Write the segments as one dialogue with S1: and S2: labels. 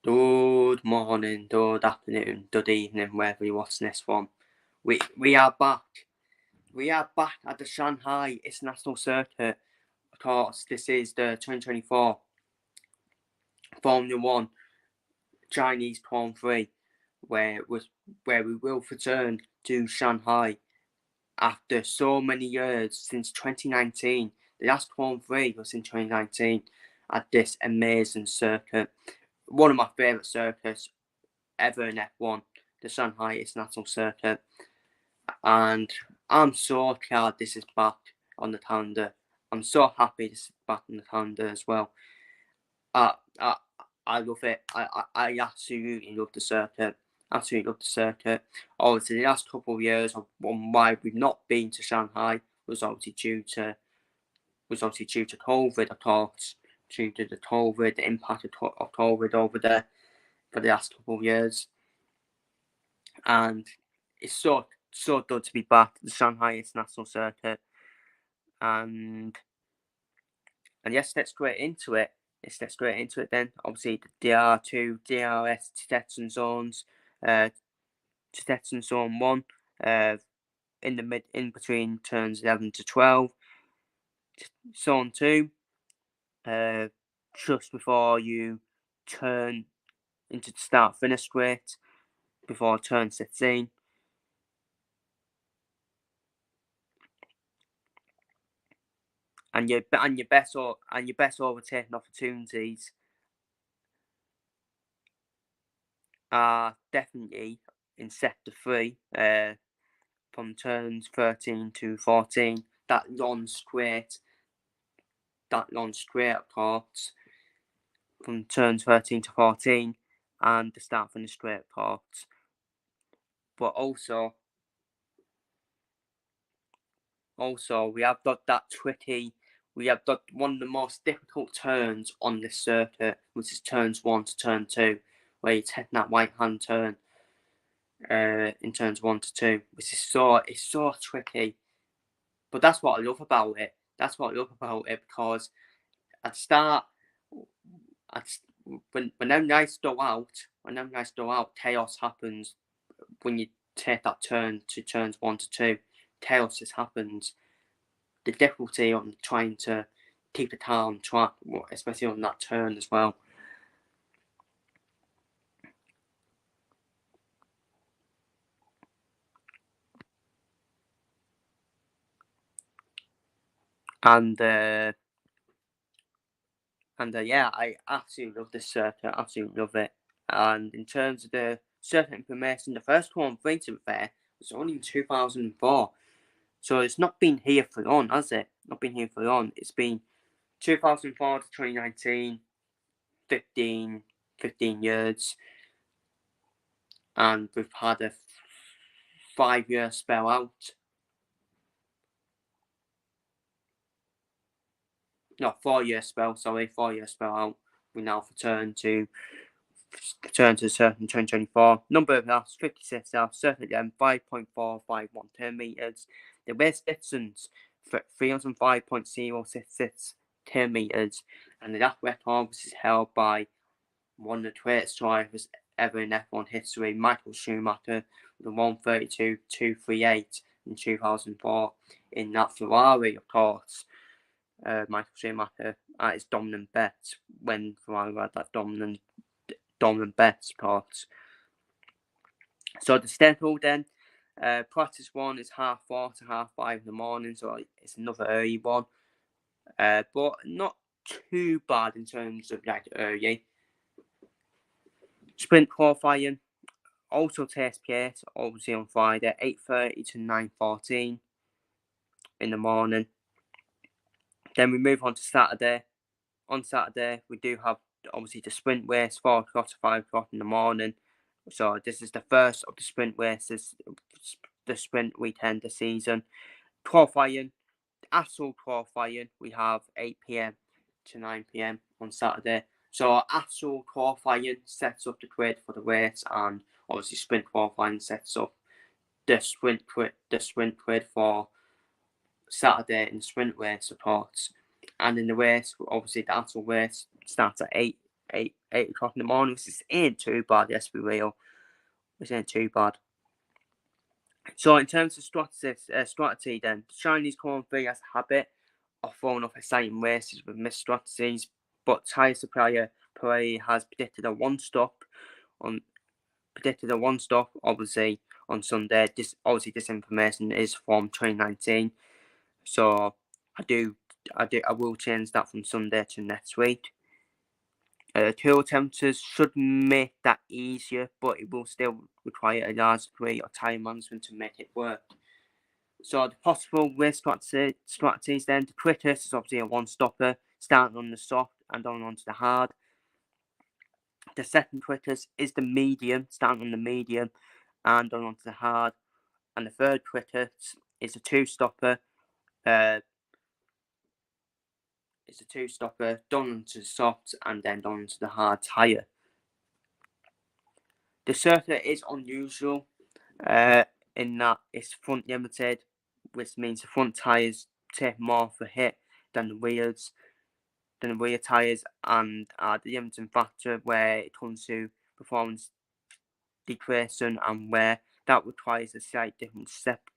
S1: Good morning, good afternoon, good evening, wherever you're watching this from. We are back. We are back at the Shanghai International Circuit. Of course, this is the 2024 Formula One Chinese Grand Prix, where we will return to Shanghai after so many years since 2019. The last Grand Prix was in 2019 at this amazing circuit. One of my favourite circuits ever in F1, the Shanghai International Circuit. And I'm so glad this is back on the calendar. I'm so happy this is back on the calendar as well. I love it. I absolutely love the circuit. Absolutely love the circuit. Obviously, the last couple of years on why we've not been to Shanghai was obviously due to COVID, of course, due to the impact of COVID over there for the last couple of years. And it's so good to be back at the Shanghai International Circuit. And yes, let's get into it. Let's get into it then. Obviously, the DR2, DRS detection zones, detection zone 1, in between turns 11 to 12. Zone 2, just before you turn into the start finish straight, before turn 16. And your best overtaking opportunities are definitely in sector 3, from turns 13 to 14. That long straight, of course, from turns 13 to 14, and the start finish straight parts. But also we have got that tricky. We have got one of the most difficult turns on this circuit, which is turns 1 to turn 2, where you're taking that right hand turn in turns 1 to 2, which is so tricky. But that's what I love about it. Because at the start, when them guys go out, chaos happens when you take that turn to turns 1 to 2. Chaos just happens. The difficulty on trying to keep the car on track, especially on that turn as well. And yeah, I absolutely love this circuit. Absolutely love it. And in terms of the circuit information, the first one, to be fair, was only in 2004. So it's not been here for long, has it? Not been here for long. It's been 2004 to 2019, 15 years. And we've had a 5-year spell out. No, 4-year spell, 4-year spell out. We now return to the circuit in 2024. Number of laps, 56 laps, circuit length, 5.451 turn meters. The race distance, 305.066 turn meters. And the lap record was held by one of the greatest drivers ever in F1 history, Michael Schumacher, with a 132.238 in 2004 in that Ferrari, of course. Michael Schumacher at his dominant best when Ferrari had that dominant best, of course. So the schedule then, practice 1 is 4:30 to 5:30 in the morning, so it's another early one, but not too bad in terms of like early. Sprint qualifying also takes place obviously on Friday, 8:30 to 9:14 in the morning. Then we move on to Saturday. On Saturday, we do have obviously the sprint race, 4 o'clock to 5 o'clock in the morning. So this is the first of the sprint races, the sprint weekend this season. Qualifying, actual qualifying, we have 8 p.m. to 9 p.m. on Saturday. So actual qualifying sets up the grid for the race, and obviously sprint qualifying sets up the sprint grid for Saturday in the sprint race, of course. And in the race, obviously the actual race starts at 8 8 o'clock in the morning, which ain't too bad, let's be real. It ain't too bad. So in terms of strategy then, the Chinese Grand Prix has a habit of throwing up exciting races with missed strategies, but tyre supplier Prix has predicted a one-stop obviously on Sunday. This information is from 2019, so I will change that from Sunday to next week. Cooler temperatures should make that easier, but it will still require a large degree of time management to make it work. So the possible race strategies then, the quickest is obviously a one-stopper, starting on the soft and onto the hard. The second quickest is the medium, starting on the medium and onto the hard. And the third quickest is a two-stopper, done onto the soft and then done onto the hard tyre. The circuit is unusual in that it's front limited, which means the front tyres take more of a hit than the rear tyres, and the limiting factor where it comes to performance decreasing and where that requires a slight different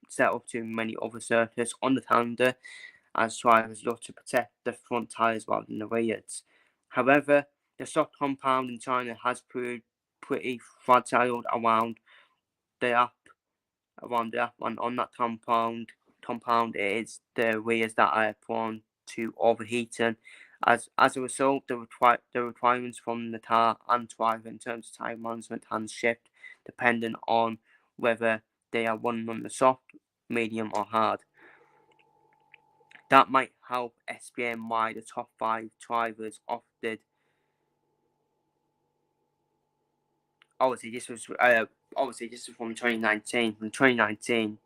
S1: setup to many other circuits on the calendar, as drivers look to protect the front tyres rather than the rears. However, the soft compound in China has proved pretty fragile around the app, and on that compound it is the rears that are prone to overheating. As a result, the requirements from the car and driver in terms of time management can shift depending on whether they are running on the soft, medium or hard. That might help explain why the top 5 drivers opted. Obviously, this was from 2019. From 2019,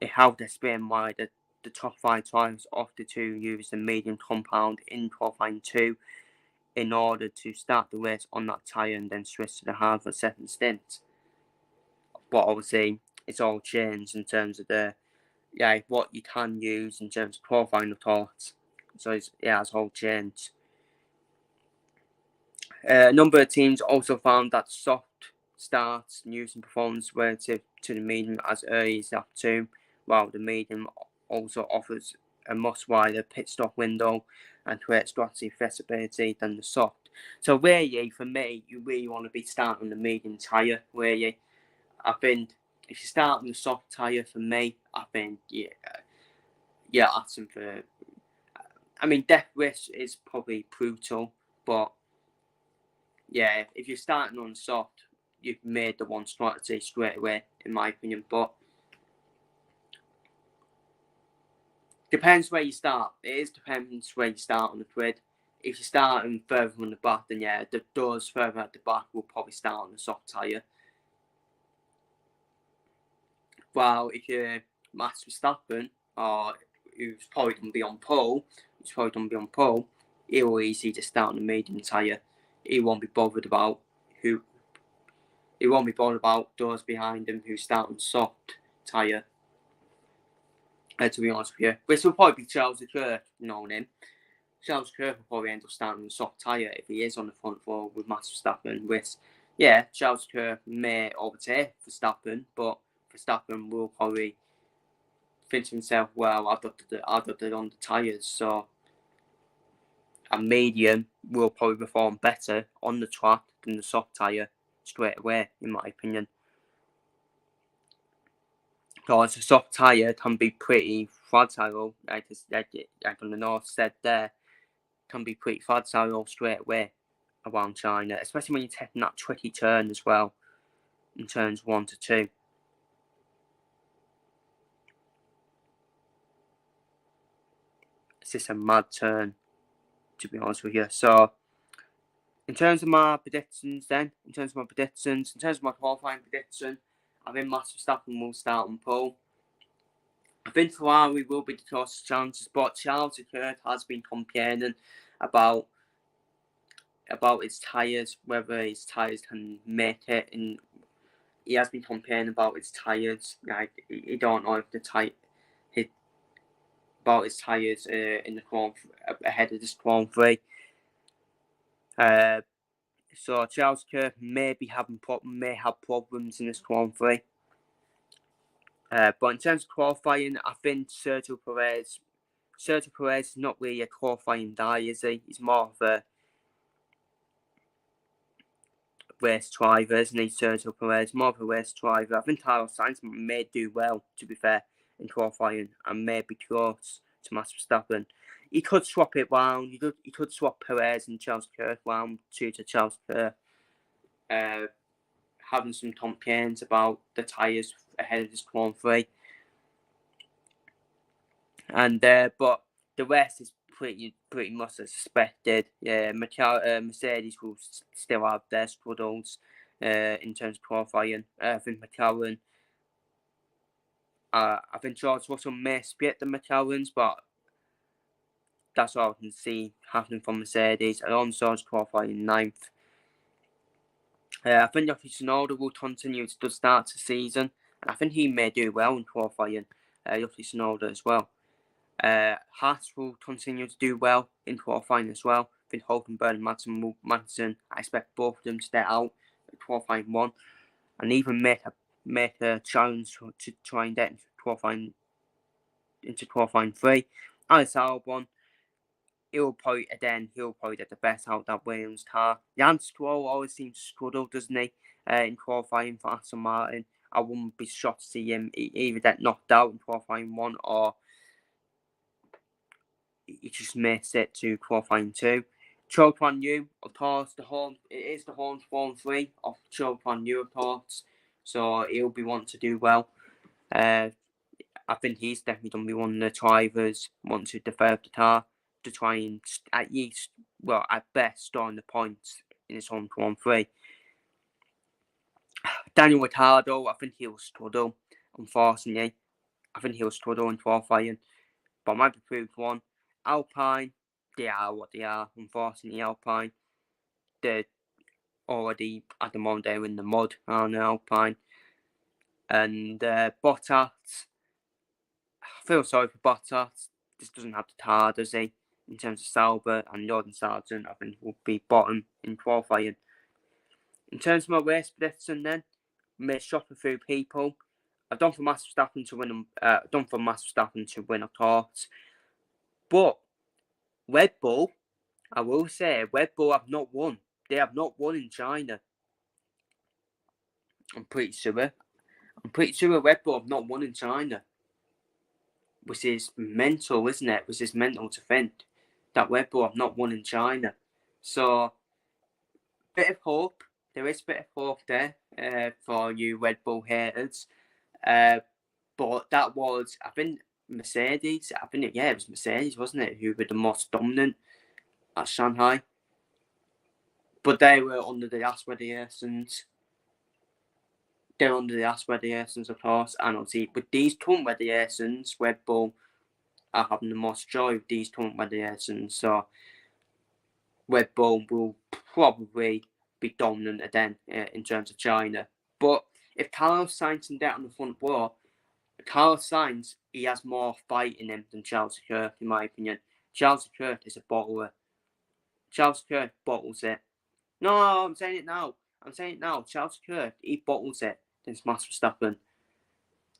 S1: it helped explain why the top 5 drivers opted to use the medium compound in qualifying 2 in order to start the race on that tyre and then switch to the hard for second stint. But obviously, it's all changed in terms of what you can use in terms of qualifying the thoughts. So it's all changed. A number of teams also found that soft starts using performance relative to the medium as early as lap 2, while the medium also offers a much wider pit stop window and creates strategy flexibility than the soft. So really, for me, you really want to be starting on the medium tyre, really. I think if you start on the soft tyre, for me, I think, asking for... I mean, death wish is probably brutal, but yeah, if you're starting on soft, you've made the one strategy straight away, in my opinion. But depends where you start. Depends where you start on the grid. If you're starting further on the back, then yeah, the doors further at the back will probably start on the soft tyre. While if you're Max Verstappen, or who's probably going to be on pole, he will easily just start on the medium tyre. He won't be bothered about those behind him who start on soft tyre. To be honest with you, which will probably be Charles Leclerc, knowing him. Charles Leclerc will probably end up starting on a soft tyre if he is on the front row with Max Verstappen. Which, yeah, Charles Leclerc may overtake Verstappen, but Verstappen will probably think to himself, well, I've adopted on the tyres, so a medium will probably perform better on the track than the soft tyre straight away, in my opinion. Because a soft tyre can be pretty fragile, like on the north said there, can be pretty fragile straight away around China, especially when you're taking that tricky turn as well, in turns 1 to 2. It's just a mad turn, to be honest with you. So, in terms of my predictions, in terms of my qualifying prediction, I think Max Verstappen will start on pole. I think Ferrari will be the closest chances, but Charles Leclerc has been complaining about his tyres, whether his tyres can make it, and he has been complaining about his tyres. Like, he don't know if about his tyres in the ahead of this Grand Prix. So Charles Leclerc may have problems in this Grand Prix. But in terms of qualifying, I think Sergio Perez is not really a qualifying guy, is he? He's more of a race driver, isn't he? Sergio Perez, more of a race driver. I think Carlos Sainz may do well, to be fair, in qualifying, and may be close to Max Verstappen. He could swap it round. He could swap Perez and Charles Leclerc round to Charles Leclerc. Having some complaints about the tyres ahead of this Grand Prix. And but the rest is pretty much as expected. Yeah, Mercedes will still have their struggles in terms of qualifying. I think McLaren. I think George Russell may split the McLarens, but that's all I can see happening from Mercedes. Alonso's qualifying 9th. I think Yuki Tsunoda will continue to start the season, and I think he may do well in qualifying. Yuki Tsunoda as well. Haas will continue to do well in qualifying as well. I think Hulkenberg and Madsen, I expect both of them to stay out at qualifying 1 and even make a challenge to try and get into qualifying 3. Alex Albon, he'll probably get the best out of that Williams car. Jan Stroll always seems to struggle, doesn't he, in qualifying for Aston Martin. I wouldn't be shocked to see him either get knocked out in qualifying 1 or he just makes it to qualifying 2. Zhou Guanyu, of course, it is the home Form 3 of Zhou Guanyu, of course, so he'll be wanting to do well. I think he's definitely going to be one of the drivers wanting to develop the car to try and at best, scoring the points in his home Grand Prix. Daniel Ricciardo, I think he'll struggle, unfortunately. I think he'll struggle in qualifying, but might be proved one. Alpine, they are what they are, unfortunately. Alpine, they're already, at the moment, they're in the mud on Alpine. And Bottas, I feel sorry for Bottas. This doesn't have the car, does he? In terms of Sauber and Jordan Sargent, I think will be bottom in qualifying. In terms of my race prediction, then, may shock a few people. I've done for Max Verstappen to win, of course. But Red Bull, I will say, Red Bull have not won. They have not won in China. I'm pretty sure Red Bull have not won in China. Which is mental, isn't it? Which is mental to think that Red Bull have not won in China. So, bit of hope. There is a bit of hope there for you Red Bull haters. But that was, I think, Mercedes. It was Mercedes, wasn't it? Who were the most dominant at Shanghai. But they were under the aspirations. They're under the aspirations, of course. And obviously, with these current radiations, Red Bull are having the most joy with these current radiations. So, Red Bull will probably be dominant again in terms of China. But if Carlos Sainz can get on the front row, Carlos Sainz, he has more fight in him than Charles Leclerc, in my opinion. Charles Leclerc is a bottler. Charles Leclerc bottles it. No, I'm saying it now. Charles Leclerc, he bottles it against Max Verstappen.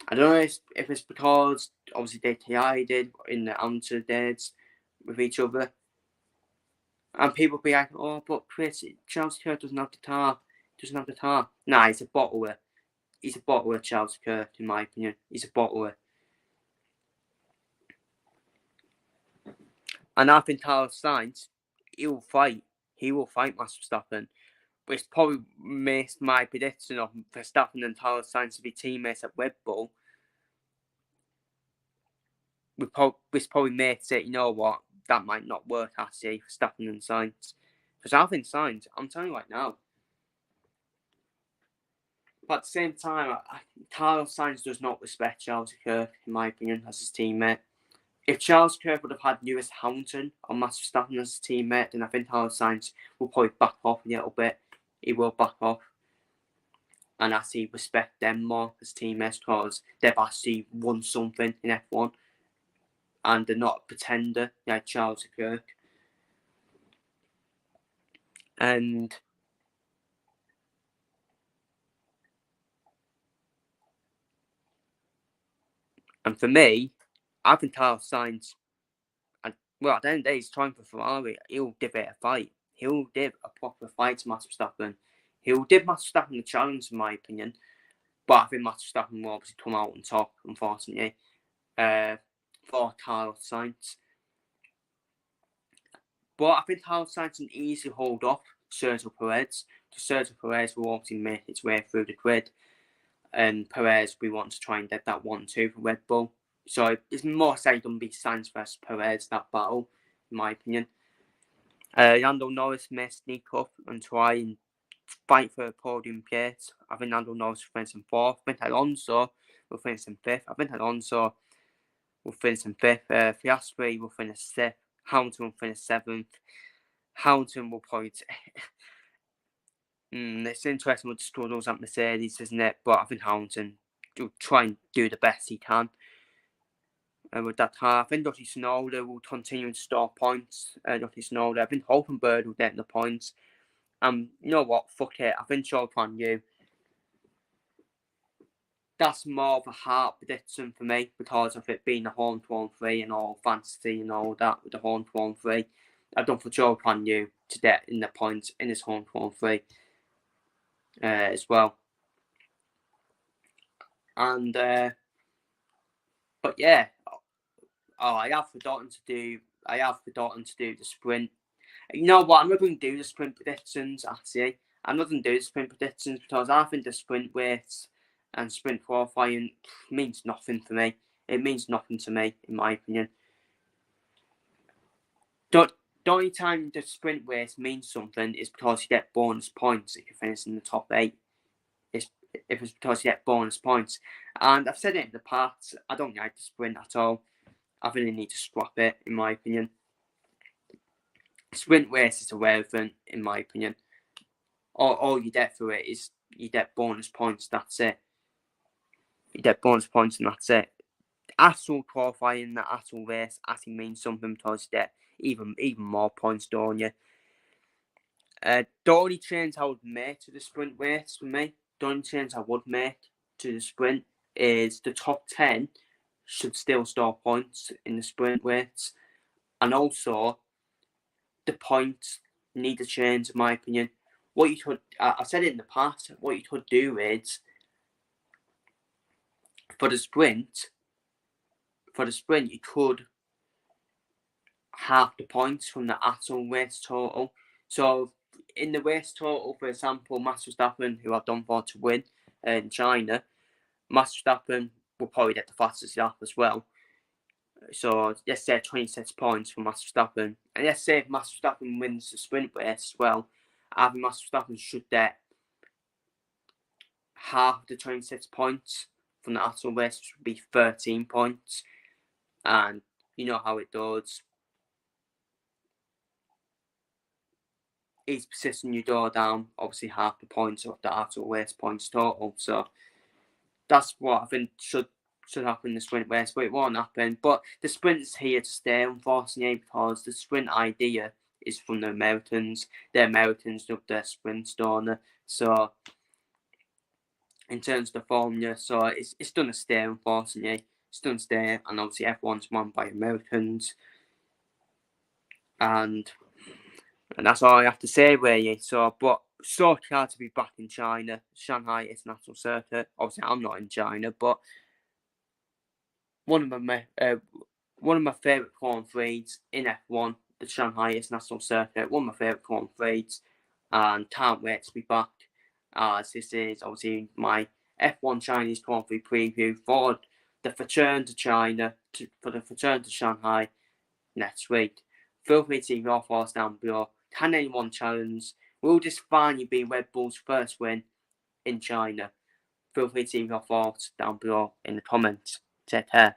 S1: I don't know if it's because, obviously, they collided in the amateur days with each other. And people be like, oh, but Chris, Charles Leclerc doesn't have the tar. Nah, he's a bottler. He's a bottler, Charles Leclerc, in my opinion. He's a bottler. And I think Carlos Sainz, he will fight Max Verstappen. But it's probably missed my prediction of Verstappen and Carlos Sainz to be teammates at Red Bull. Which probably makes it, you know what, that might not work, actually, Verstappen and Sainz. Because I think Sainz, I'm telling you right now, but at the same time, Carlos Sainz does not respect Charles Leclerc, in my opinion, as his teammate. If Charles Leclerc would have had Lewis Hamilton or Max Verstappen as his teammate, then I think Carlos Sainz will probably back off a little bit. He will back off and actually respect them more as teammates because they've actually won something in F1 and they're not a pretender like Charles Leclerc. And And for me, I think Carlos Sainz, and well, at the end of the day, he's trying for Ferrari. He'll give it a fight. He'll give a proper fight to Max Verstappen. He'll give Max Verstappen the challenge, in my opinion. But I think Max Verstappen will obviously come out on top, unfortunately, for Carlos Sainz. But I think Carlos Sainz can easily hold off Sergio Perez. Because Sergio Perez will obviously make its way through the grid. And Perez, we want to try and get that 1-2 for Red Bull. So it's more likely going to be Sainz versus Perez, that battle, in my opinion. Lando Norris may sneak up and try and fight for a podium place. I think Lando Norris will finish in 4th. I think Alonso will finish in 5th. I think Alonso will finish in 5th. Piastri will finish 6th. Hamilton will finish 7th. Hamilton will probably... it's interesting with the struggles at Mercedes, isn't it? But I think Hamilton will try and do the best he can. And with that car, I think Dutty Tsunoda will continue to store points. Dutty Tsunoda, I think Hulkenberg will get the points. You know what? Fuck it. I think Chopin, that's more of a heart prediction for me because of it being the home to 1-3 and all fantasy and all that with the home to 1-3. I've done for Chopin to get in the points in his home to 1-3 as well. And but yeah, I have forgotten to do the sprint. You know what? I'm not going to do the sprint predictions, actually. I'm not going to do the sprint predictions because I think the sprint weights and sprint qualifying means nothing for me. It means nothing to me, in my opinion. The only time the sprint weights means something is because you get bonus points if you finish in the top 8. If it's because you get bonus points. And I've said it in the past, I don't like the sprint at all. I really need to scrap it, in my opinion. Sprint race is irrelevant, in my opinion. All you get for it is you get bonus points, that's it. You get bonus points and that's it. Actual qualifying, the actual race actually means something because you get even more points, don't you? The only change I would make to the sprint race for me, the only change I would make to the sprint is the top 10 should still store points in the sprint race. And also, the points need to change, in my opinion. What you could, I said it in the past, what you could do is, for the sprint, you could half the points from the actual race total. So, in the race total, for example, Max Verstappen, who I've done for to win in China, Max Verstappen will probably get the fastest lap as well. So, let's say 26 points for Max Verstappen. And let's say if Max Verstappen wins the sprint race as well, I think Max Verstappen should get half the 26 points from the actual race, which would be 13 points. And you know how it does. Each position you go down, obviously half the points of the actual race points total. So that's what I think should happen in the sprint race, but it won't happen. But the sprint is here to stay, unfortunately, because the sprint idea is from the Americans. The Americans love their sprints, don't they? So in terms of the formula, so it's going to stay, unfortunately. It's going to stay, and obviously everyone's won by Americans. And that's all I have to say, really. So, but so glad to be back in China. Shanghai International Circuit. Obviously, I'm not in China, but one of my favourite Grand Prix in F1, the Shanghai International Circuit. One of my favourite Grand Prix, and can't wait to be back. As this is obviously my F1 Chinese Grand Prix preview for the return to China, for the return to Shanghai next week. Feel free to leave your thoughts down below. Can anyone challenge? Will this finally be Red Bull's first win in China? Feel free to leave your thoughts down below in the comments. Take care.